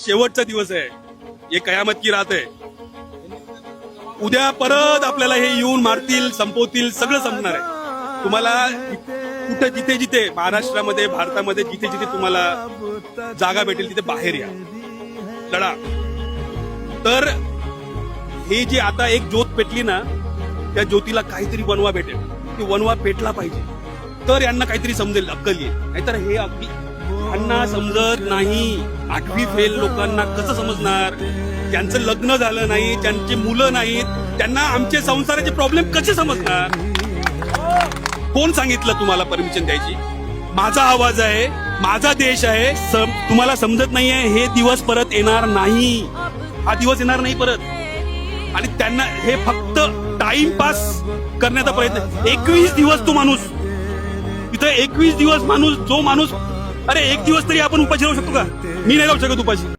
शेवटचा दिवस आहे, हे कयामत की रात आहे. उद्या परत आपल्याला हे येऊन मारतील, संपवतील, सगळं संपणार आहे. तुम्हाला कुठे जिथे जिथे महाराष्ट्रामध्ये, भारतामध्ये जिथे जिथे तुम्हाला जागा भेटेल तिथे बाहेर या, लढा. तर हे जे आता एक ज्योत पेटली ना, त्या ज्योतीला काहीतरी वनवा भेटेल. ती वनवा पेटला पाहिजे, तर यांना काहीतरी समजेल, अक्कल येईल. नाहीतर हे अगदी यांना समजत नाही. 8वी फेल लोकांना कसं समजणार? ज्यांचं लग्न झालं नाही, ज्यांची मुलं नाहीत, त्यांना आमचे संसाराचे प्रॉब्लेम कसे समजणार? कोण सांगितलं तुम्हाला परमिशन द्यायची? माझा आवाज आहे, माझा देश आहे. तुम्हाला समजत नाहीये, हे दिवस परत येणार नाही. हा दिवस येणार नाही परत. आणि त्यांना हे फक्त टाइमपास करण्याचा प्रयत्न. 21 दिवस तो माणूस तिथे, 21 दिवस माणूस, जो माणूस, अरे एक दिवस तरी आपण उपाशी राहू शकतो का? मी नाही राहू शकत उपाशी.